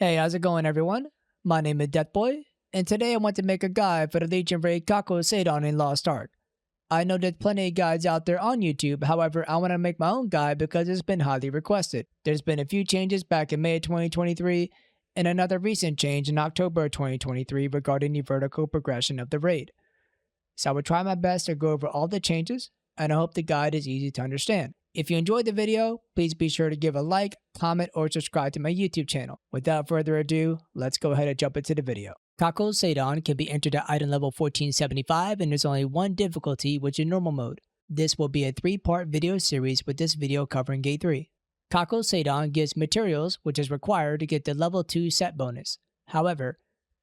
Hey, how's it going, everyone? My name is Deathboy, and today I want to make a guide for the Legion raid Kakul Saydon in Lost Ark. I know there's plenty of guides out there on YouTube, however, I want to make my own guide because it's been highly requested. There's been a few changes back in May of 2023, and another recent change in October of 2023 regarding the vertical progression of the raid. So I will try my best to go over all the changes, and I hope the guide is easy to understand. If you enjoyed the video, please be sure to give a like, comment, or subscribe to my YouTube channel. Without further ado, let's go ahead and jump into the video. Kakul Saydon can be entered at item level 1475 and there's only one difficulty, which is normal mode. This will be a 3-part video series with this video covering Gate 3. Kakul Saydon gives materials, which is required to get the level 2 set bonus. However,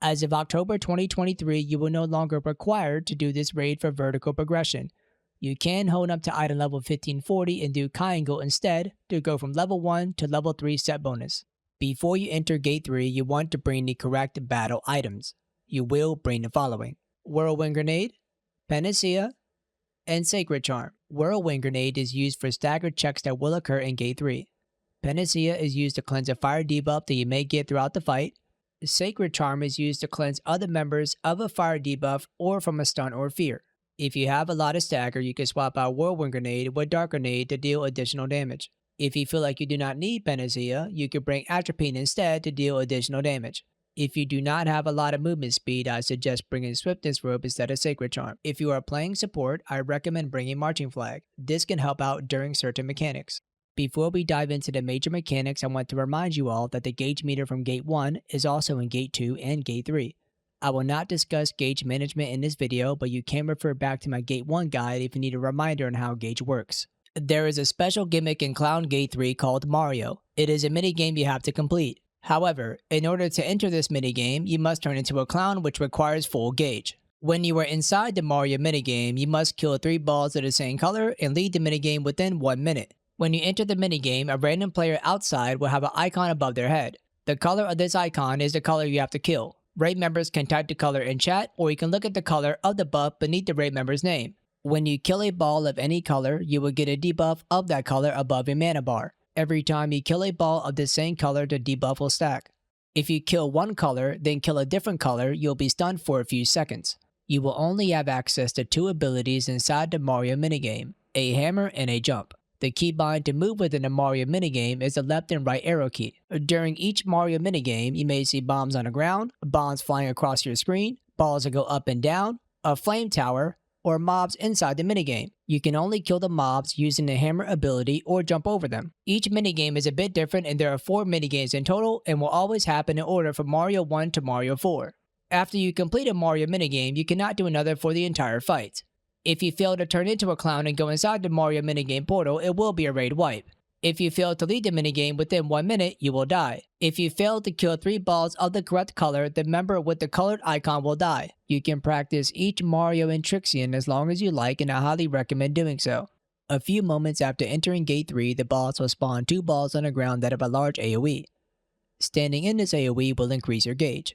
as of October 2023, you will no longer be required to do this raid for vertical progression. You can hold up to item level 1540 and do Triangle instead to go from level 1 to level 3 set bonus. Before you enter Gate 3, you want to bring the correct battle items. You will bring the following: Whirlwind Grenade, Panacea, and Sacred Charm. Whirlwind Grenade is used for staggered checks that will occur in Gate 3. Panacea is used to cleanse a fire debuff that you may get throughout the fight. Sacred Charm is used to cleanse other members of a fire debuff or from a stun or fear. If you have a lot of stagger, you can swap out Whirlwind Grenade with Dark Grenade to deal additional damage. If you feel like you do not need Panacea, you can bring Atropine instead to deal additional damage. If you do not have a lot of movement speed, I suggest bringing Swiftness Robe instead of Sacred Charm. If you are playing support, I recommend bringing Marching Flag. This can help out during certain mechanics. Before we dive into the major mechanics, I want to remind you all that the gauge meter from Gate 1 is also in Gate 2 and Gate 3. I will not discuss gauge management in this video, but you can refer back to my Gate 1 guide if you need a reminder on how gauge works. There is a special gimmick in Clown Gate 3 called Mario. It is a minigame you have to complete. However, in order to enter this minigame, you must turn into a clown, which requires full gauge. When you are inside the Mario minigame, you must kill 3 balls of the same color and lead the minigame within 1 minute. When you enter the minigame, a random player outside will have an icon above their head. The color of this icon is the color you have to kill. Raid members can type the color in chat, or you can look at the color of the buff beneath the raid member's name. When you kill a ball of any color, you will get a debuff of that color above your mana bar. Every time you kill a ball of the same color, the debuff will stack. If you kill one color, then kill a different color, you'll be stunned for a few seconds. You will only have access to 2 abilities inside the Mario minigame, a hammer and a jump. The keybind to move within the Mario minigame is the left and right arrow key. During each Mario minigame, you may see bombs on the ground, bombs flying across your screen, balls that go up and down, a flame tower, or mobs inside the minigame. You can only kill the mobs using the hammer ability or jump over them. Each minigame is a bit different and there are 4 minigames in total and will always happen in order from Mario 1 to Mario 4. After you complete a Mario minigame, you cannot do another for the entire fight. If you fail to turn into a clown and go inside the Mario minigame portal, it will be a raid wipe. If you fail to lead the minigame within 1 minute, you will die. If you fail to kill 3 balls of the correct color, the member with the colored icon will die. You can practice each Mario and Trixian as long as you like, and I highly recommend doing so. A few moments after entering Gate 3, the boss will spawn 2 balls on the ground that have a large AoE. Standing in this AoE will increase your gauge.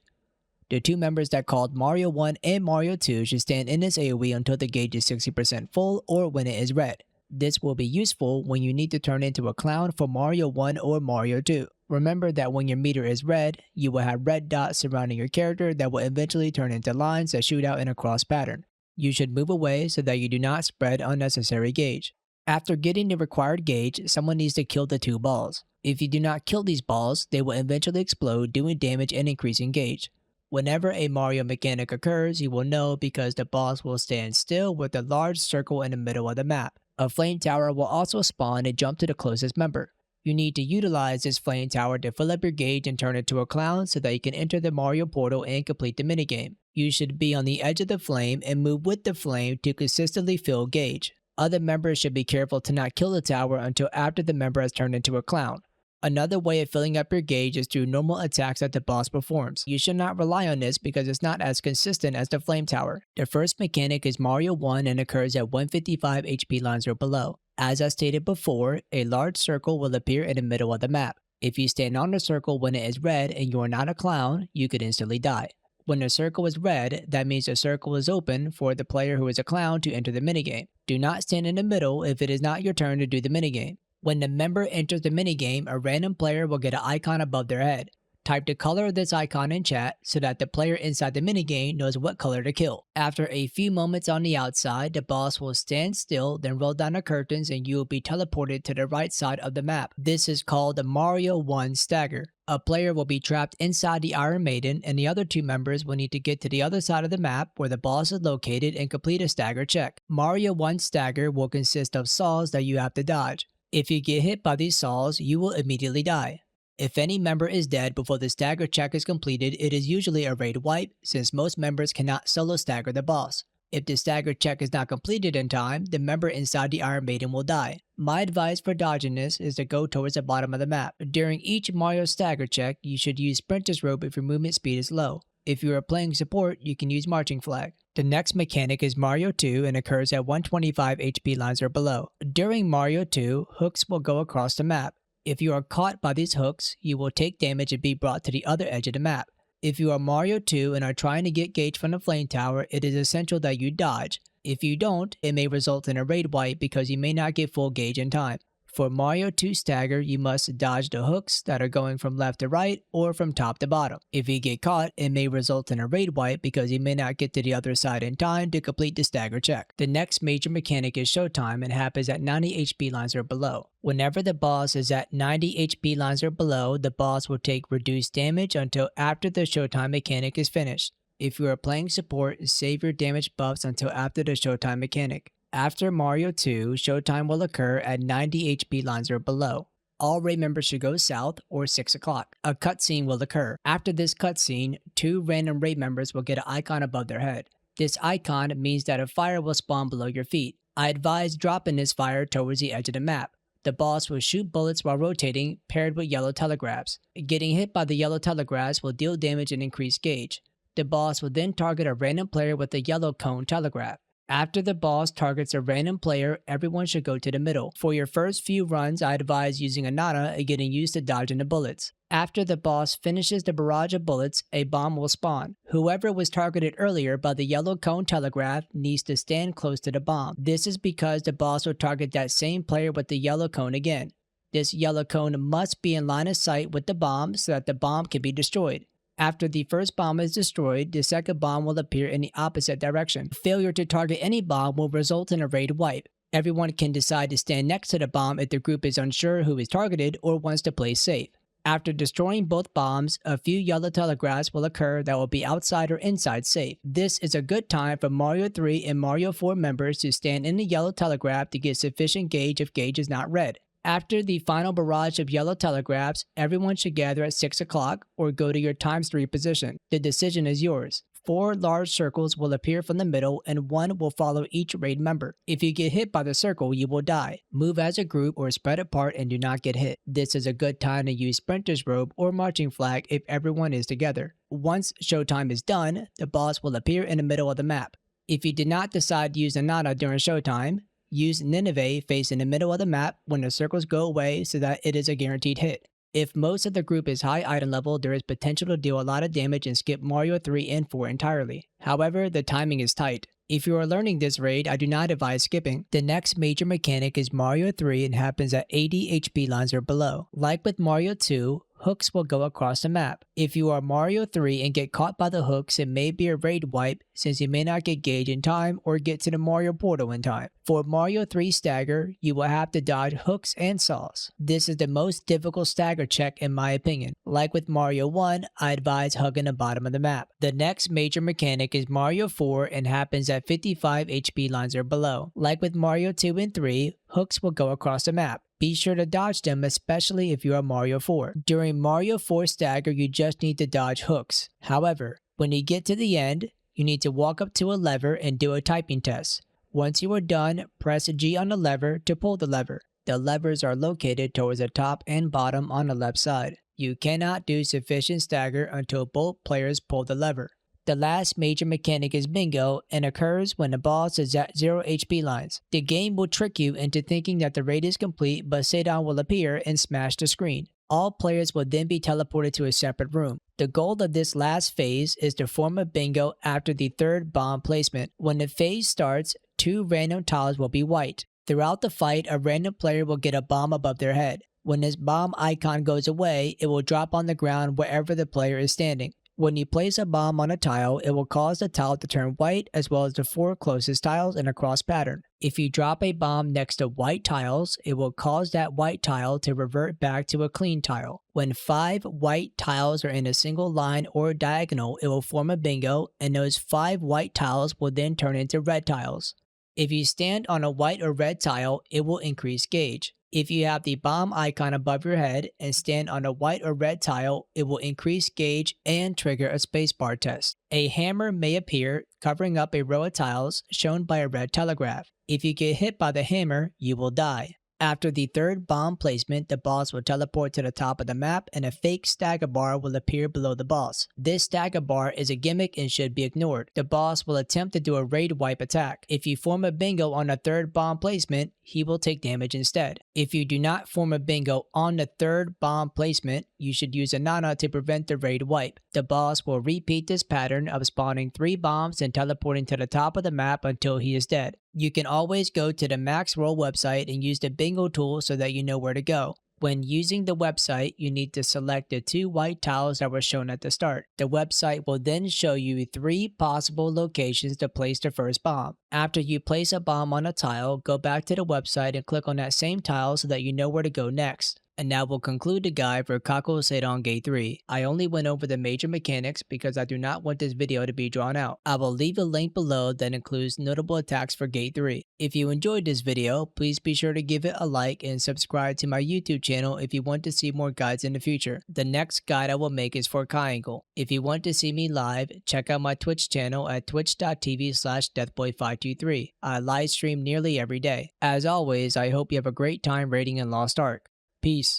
The 2 members that called Mario 1 and Mario 2 should stand in this AoE until the gauge is 60% full or when it is red. This will be useful when you need to turn into a clown for Mario 1 or Mario 2. Remember that when your meter is red, you will have red dots surrounding your character that will eventually turn into lines that shoot out in a cross pattern. You should move away so that you do not spread unnecessary gauge. After getting the required gauge, someone needs to kill the 2 balls. If you do not kill these balls, they will eventually explode, doing damage and increasing gauge. Whenever a Mario mechanic occurs, you will know because the boss will stand still with a large circle in the middle of the map. A flame tower will also spawn and jump to the closest member. You need to utilize this flame tower to fill up your gauge and turn into a clown so that you can enter the Mario portal and complete the minigame. You should be on the edge of the flame and move with the flame to consistently fill gauge. Other members should be careful to not kill the tower until after the member has turned into a clown. Another way of filling up your gauge is through normal attacks that the boss performs. You should not rely on this because it's not as consistent as the flame tower. The first mechanic is Mario 1 and occurs at 155 HP lines or below. As I stated before, a large circle will appear in the middle of the map. If you stand on the circle when it is red and you are not a clown, you could instantly die. When the circle is red, that means the circle is open for the player who is a clown to enter the minigame. Do not stand in the middle if it is not your turn to do the minigame. When the member enters the minigame, a random player will get an icon above their head. Type the color of this icon in chat so that the player inside the minigame knows what color to kill. After a few moments on the outside, the boss will stand still, then roll down the curtains and you will be teleported to the right side of the map. This is called the Mario 1 stagger. A player will be trapped inside the Iron Maiden and the other 2 members will need to get to the other side of the map where the boss is located and complete a stagger check. Mario 1 stagger will consist of saws that you have to dodge. If you get hit by these saws, you will immediately die. If any member is dead before the stagger check is completed, it is usually a raid wipe since most members cannot solo stagger the boss. If the stagger check is not completed in time, the member inside the Iron Maiden will die. My advice for dodging this is to go towards the bottom of the map. During each Mario stagger check, you should use Sprinter's Rope if your movement speed is low. If you are playing support, you can use Marching Flag. The next mechanic is Mario 2 and occurs at 125 HP lines or below. During Mario 2, hooks will go across the map. If you are caught by these hooks, you will take damage and be brought to the other edge of the map. If you are Mario 2 and are trying to get Gage from the flame tower, it is essential that you dodge. If you don't, it may result in a raid wipe because you may not get full Gage in time. For Mario 2 stagger, you must dodge the hooks that are going from left to right or from top to bottom. If you get caught, it may result in a raid wipe because you may not get to the other side in time to complete the stagger check. The next major mechanic is Showtime and happens at 90 HP lines or below. Whenever the boss is at 90 HP lines or below, the boss will take reduced damage until after the Showtime mechanic is finished. If you are playing support, save your damage buffs until after the Showtime mechanic. After Mario 2, Showtime will occur at 90 HP lines or below. All raid members should go south or 6 o'clock. A cutscene will occur. After this cutscene, 2 random raid members will get an icon above their head. This icon means that a fire will spawn below your feet. I advise dropping this fire towards the edge of the map. The boss will shoot bullets while rotating, paired with yellow telegraphs. Getting hit by the yellow telegraphs will deal damage and increase gauge. The boss will then target a random player with a yellow cone telegraph. After the boss targets a random player, everyone should go to the middle. For your first few runs, I advise using a nana and getting used to dodging the bullets. After the boss finishes the barrage of bullets, a bomb will spawn. Whoever was targeted earlier by the yellow cone telegraph needs to stand close to the bomb. This is because the boss will target that same player with the yellow cone again. This yellow cone must be in line of sight with the bomb so that the bomb can be destroyed. After the first bomb is destroyed, the second bomb will appear in the opposite direction. Failure to target any bomb will result in a raid wipe. Everyone can decide to stand next to the bomb if the group is unsure who is targeted or wants to play safe. After destroying both bombs, a few yellow telegraphs will occur that will be outside or inside safe. This is a good time for Mario 3 and Mario 4 members to stand in the yellow telegraph to get sufficient gauge if gauge is not red. After the final barrage of yellow telegraphs, everyone should gather at 6 o'clock or go to your ×3 position. The decision is yours. 4 large circles will appear from the middle and 1 will follow each raid member. If you get hit by the circle, you will die. Move as a group or spread apart and do not get hit. This is a good time to use Sprinter's Rope or Marching Flag if everyone is together. Once Showtime is done, the boss will appear in the middle of the map. If you did not decide to use a nana during Showtime, use Nineveh facing the middle of the map when the circles go away so that it is a guaranteed hit. If most of the group is high item level, there is potential to deal a lot of damage and skip Mario 3 and 4 entirely. However, the timing is tight. If you are learning this raid, I do not advise skipping. The next major mechanic is Mario 3 and happens at 80 HP lines or below. Like with Mario 2, hooks will go across the map. If you are Mario 3 and get caught by the hooks, it may be a raid wipe since you may not get gauge in time or get to the Mario portal in time. For Mario 3 stagger, you will have to dodge hooks and saws. This is the most difficult stagger check in my opinion. Like with Mario 1, I advise hugging the bottom of the map. The next major mechanic is Mario 4 and happens at 55 HP lines or below. Like with Mario 2 and 3, hooks will go across the map. Be sure to dodge them, especially if you are Mario 4. During Mario 4 stagger, you just need to dodge hooks. However, when you get to the end, you need to walk up to a lever and do a typing test. Once you are done, press G on the lever to pull the lever. The levers are located towards the top and bottom on the left side. You cannot do sufficient stagger until both players pull the lever. The last major mechanic is bingo and occurs when the boss is at 0 HP lines. The game will trick you into thinking that the raid is complete, but Saydon will appear and smash the screen. All players will then be teleported to a separate room. The goal of this last phase is to form a bingo after the third bomb placement. When the phase starts, 2 random tiles will be white. Throughout the fight, a random player will get a bomb above their head. When this bomb icon goes away, it will drop on the ground wherever the player is standing. When you place a bomb on a tile, it will cause the tile to turn white as well as the 4 closest tiles in a cross pattern. If you drop a bomb next to white tiles, it will cause that white tile to revert back to a clean tile. When 5 white tiles are in a single line or diagonal, it will form a bingo, and those 5 white tiles will then turn into red tiles. If you stand on a white or red tile, it will increase gauge. If you have the bomb icon above your head and stand on a white or red tile, it will increase gauge and trigger a spacebar test. A hammer may appear, covering up a row of tiles shown by a red telegraph. If you get hit by the hammer, you will die. After the 3rd bomb placement, the boss will teleport to the top of the map and a fake stagger bar will appear below the boss. This stagger bar is a gimmick and should be ignored. The boss will attempt to do a raid wipe attack. If you form a bingo on the 3rd bomb placement, he will take damage instead. If you do not form a bingo on the 3rd bomb placement, you should use a nana to prevent the raid wipe. The boss will repeat this pattern of spawning 3 bombs and teleporting to the top of the map until he is dead. You can always go to the Max Roll website and use the bingo tool so that you know where to go. When using the website, you need to select the 2 white tiles that were shown at the start. The website will then show you 3 possible locations to place the first bomb. After you place a bomb on a tile, go back to the website and click on that same tile so that you know where to go next. And that will conclude the guide for Kakul Saydon Gate 3. I only went over the major mechanics because I do not want this video to be drawn out. I will leave a link below that includes notable attacks for Gate 3. If you enjoyed this video, please be sure to give it a like and subscribe to my YouTube channel if you want to see more guides in the future. The next guide I will make is for Triangle. If you want to see me live, check out my Twitch channel at twitch.tv/deathboy523. I live stream nearly every day. As always, I hope you have a great time raiding in Lost Ark. Peace.